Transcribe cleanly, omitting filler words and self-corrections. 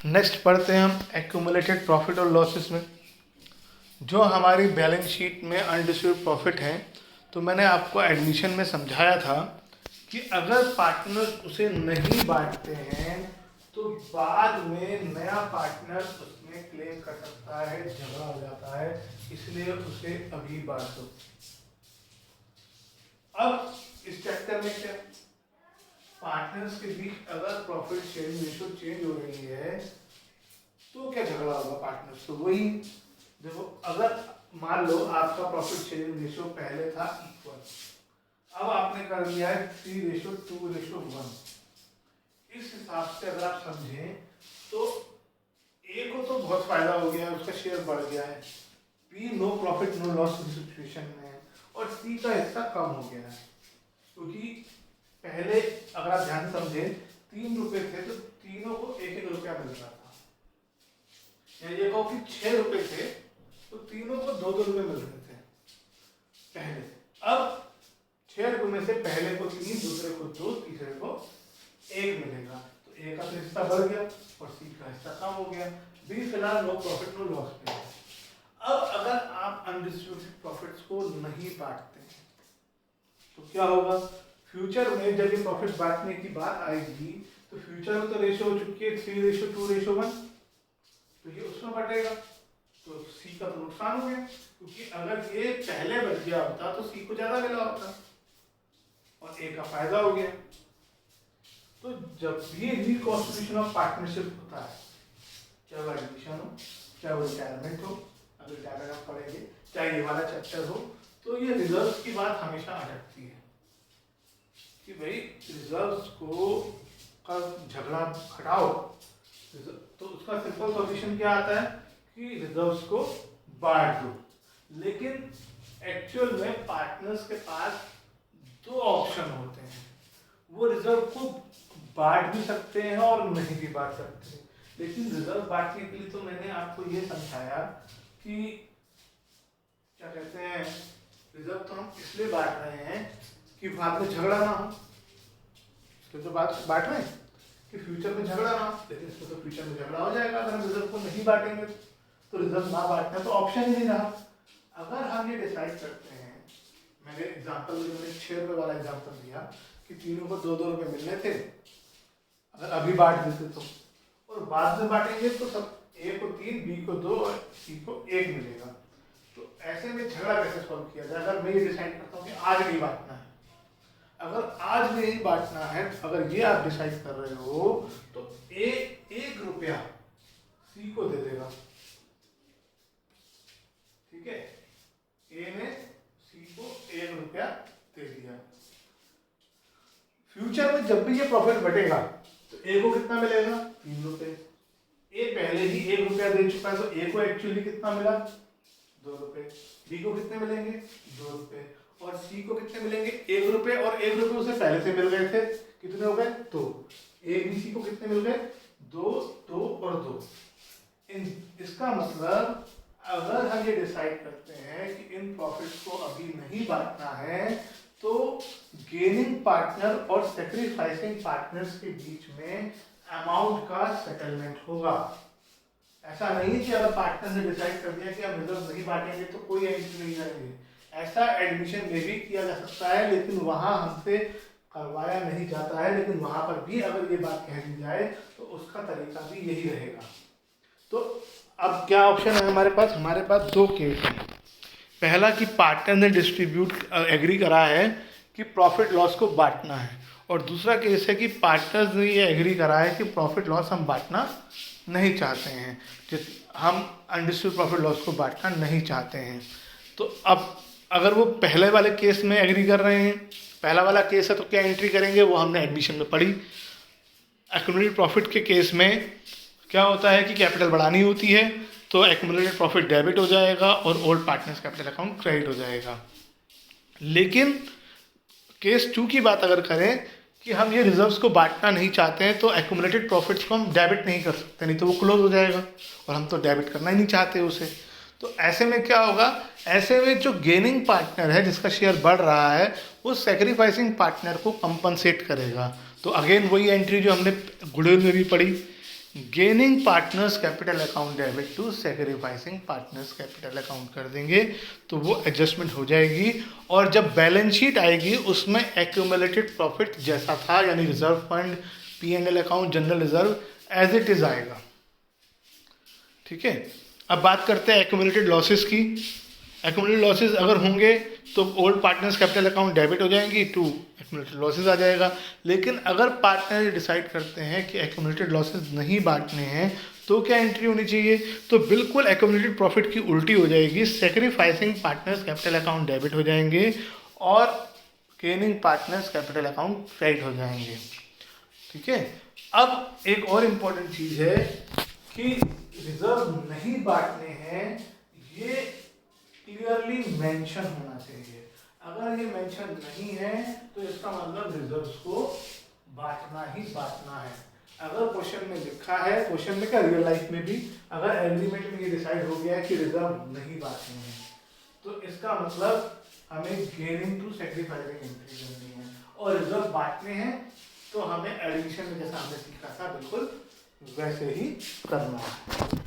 Next पढ़ते हैं हम एक्यूमुलेटेड प्रॉफिट और लॉसेस में। जो हमारी बैलेंस शीट में अनडिस्ट्रीब्यूटेड प्रॉफिट है, तो मैंने आपको एडमिशन में समझाया था कि अगर पार्टनर उसे नहीं बांटते हैं तो बाद में नया पार्टनर उसमें क्लेम कर सकता है, झगड़ा हो जाता है, इसलिए उसे अभी बांट दो। अब इस चैप्टर में क्या, पार्टनर्स के बीच अगर प्रॉफिट शेयरिंग रेशो चेंज हो रही है तो क्या झगड़ा होगा पार्टनर्स। तो वही देखो, अगर मान लो आपका प्रॉफिट शेयरिंग रेशो पहले था इक्वल, अब आपने कर दिया है 3:2:1। इस हिसाब से अगर आप समझें तो ए को तो बहुत फायदा हो गया है, उसका शेयर बढ़ गया है, be no profit no loss situation में है, और सी का हिस्सा कम हो गया है। क्योंकि पहले अगर आप ध्यान से समझें 3 रुपए थे तो तीनों को 1-1 रुपया मिल रहा था, या ये कहो कि 6 रुपए थे तो तीनों को 2-2 रुपए मिल रहे थे पहले। अब 6 रुपए में से पहले को 3, दूसरे को 2, तीसरे को 1 मिलेगा, तो ए का तो हिस्सा बढ़ गया और सी का हिस्सा कम हो गया। बी फिलहाल नो प्रॉफिट नो लॉस पे है। अब अगर आप अनडिस्ट्रीब्यूटेड प्रॉफिट्स को नहीं बांटते हैं तो क्या होगा, फ्यूचर में जब ये प्रॉफिट बांटने की बात आएगी तो फ्यूचर में तो रेशो हो चुकी है 3:2:1, तो ये उसमें बटेगा, तो सी का तो नुकसान हो गया, क्योंकि अगर ये पहले बच गया होता तो सी को ज्यादा मिला होता और ए का फायदा हो गया। तो जब भी रिकॉन्स्टिट्यूशन ऑफ पार्टनरशिप होता है, चाहे वो एडमिशन हो, चाहे वो रिटायरमेंट हो, अगर रिटायरमेंट आप पढ़ेंगे, चाहे ये वाला चैप्टर हो, तो ये रिजर्व्स की बात हमेशा आ जाती है कि भाई रिजर्व्स को का झगड़ा हटाओ। तो उसका सिंपल सॉल्यूशन क्या आता है कि रिजर्व्स को बांट दो। लेकिन एक्चुअल में पार्टनर्स के पास 2 ऑप्शन होते हैं, वो रिजर्व को बांट भी सकते हैं और नहीं भी बांट सकते हैं। लेकिन रिजर्व बांटने के लिए तो मैंने आपको ये समझाया कि क्या कहते हैं, रिजर्व तो हम इसलिए बांट रहे हैं कि बाद में झगड़ा ना हो, इसलिए तो बांट रहे हैं कि फ्यूचर में झगड़ा ना हो। लेकिन इसमें तो फ्यूचर में झगड़ा हो जाएगा अगर हम रिजर्व को नहीं बांटेंगे, तो रिजर्व ना बांटना तो ऑप्शन ही नहीं रहा। अगर हम ये डिसाइड करते हैं, मैंने एग्जांपल में मैंने 6 रुपए वाला एग्जांपल दिया कि तीनों को 2-2 रुपए मिलने थे, अगर अभी बांट देते तो, और बाद में बांटेंगे तो सब ए को 3, बी को 2 और सी को 1 मिलेगा। तो ऐसे में झगड़ा कैसे सॉल्व किया जाए। अगर मैं ये डिसाइड करता हूँ कि आज नहीं बांटना है, अगर आज नहीं बांटना है, अगर ये आप डिसाइड कर रहे हो तो ए 1 रुपया सी को दे देगा, ठीक है, ए ने सी को 1 रुपया दे दिया। फ्यूचर में जब भी ये प्रॉफिट बटेगा तो ए को कितना मिलेगा, 3 रुपए। ए पहले ही 1 रुपया दे चुका है तो ए को एक्चुअली कितना मिला, 2 रुपए। बी को कितने मिलेंगे, 2 रुपए। और सी को कितने मिलेंगे, 1 रुपए, और 1 रुपए उसे पहले से मिल गए थे, कितने हो गए, 2। ए बी सी को कितने मिल गए, 2, 2 और 2। इसका मतलब अगर हम ये डिसाइड करते हैं कि इन प्रॉफिट्स को अभी नहीं बांटना है तो गेनिंग पार्टनर और सैक्रिफाइसिंग पार्टनर्स के बीच में अमाउंट का सेटलमेंट होगा। ऐसा नहीं कि अगर पार्टनर ने डिसाइड कर दिया कि हम रिजर्व नहीं बांटेंगे तो कोई एंट्री नहीं करेंगे। ऐसा एडमिशन में भी किया जा सकता है, लेकिन वहां हमसे करवाया नहीं जाता है। लेकिन वहां पर भी अगर ये बात कह दी जाए तो उसका तरीका भी यही रहेगा। तो अब क्या ऑप्शन है हमारे पास, हमारे पास 2 केस हैं। पहला कि पार्टनर ने डिस्ट्रीब्यूट एग्री करा है कि प्रॉफिट लॉस को बांटना है, और दूसरा केस है कि पार्टनर्स ने ये एग्री करा है कि प्रॉफिट लॉस हम बांटना नहीं चाहते हैं, हम अनडिस्ट्रीब्यूटेड प्रॉफिट लॉस को बांटना नहीं चाहते हैं। तो अब अगर वो पहले वाले केस में एग्री कर रहे हैं, पहला वाला केस है, तो क्या एंट्री करेंगे वो हमने एडमिशन में पढ़ी। एक्यूमुलेटेड प्रॉफिट के केस में क्या होता है कि कैपिटल बढ़ानी होती है, तो एक्यूमुलेटेड प्रॉफिट डेबिट हो जाएगा और old partners capital account credit हो जाएगा। लेकिन केस 2 की बात अगर करें कि हम ये रिजर्व्स को बांटना नहीं चाहते हैं, तो एक्यूमुलेटेड प्रॉफिट्स को हम डेबिट नहीं कर सकते, नहीं तो वो क्लोज हो जाएगा, और हम तो डेबिट करना ही नहीं चाहते उसे। तो ऐसे में क्या होगा, ऐसे में जो गेनिंग पार्टनर है जिसका शेयर बढ़ रहा है वो सैक्रिफाइसिंग पार्टनर को कंपनसेट करेगा। तो अगेन वही एंट्री जो हमने गुडविल में भी पढ़ी, gaining partners capital account debit to sacrificing partners capital account कर देंगे तो वो एडजस्टमेंट हो जाएगी। और जब बैलेंस शीट आएगी उसमें एक्यूमुलेटेड प्रॉफिट जैसा था, यानी reserve fund, P&L account, general reserve as it is आएगा। ठीक है, अब बात करते हैं एक्यूमुलेटेड लॉसेस की। एक्यूमुलेटेड लॉसेस अगर होंगे तो old partners capital account debit हो जाएंगी टू एक्यूमुलेटेड लॉसेस आ जाएगा। लेकिन अगर पार्टनर डिसाइड करते हैं कि एक्यूमुलेटेड लॉसेस नहीं बांटने हैं तो क्या एंट्री होनी चाहिए? तो बिल्कुल एक्यूमुलेटेड प्रॉफिट की उल्टी हो जाएगी, sacrificing partners capital account debit हो जाएंगे और gaining partners capital account credit हो जाएंगे। ठीक है, अब एक और इम्पोर्टेंट चीज है कि रिजर्व नहीं बांटने हैं, ये क्लियरली मेंशन होना चाहिए। अगर ये मेंशन नहीं है तो इसका मतलब रिजर्व्स को बांटना ही बांटना है। अगर क्वेश्चन में लिखा है, क्वेश्चन में क्या रियल लाइफ में भी अगर एग्रीमेंट में ये डिसाइड हो गया है कि रिजर्व नहीं बांटने हैं तो इसका मतलब हमें गेनिंग टू सेक्रीफाइसिंग एंट्री करनी है, और रिजर्व बांटने हैं तो हमें एडिशन में जैसा हमने सीखा था बिल्कुल वैसे ही करना है।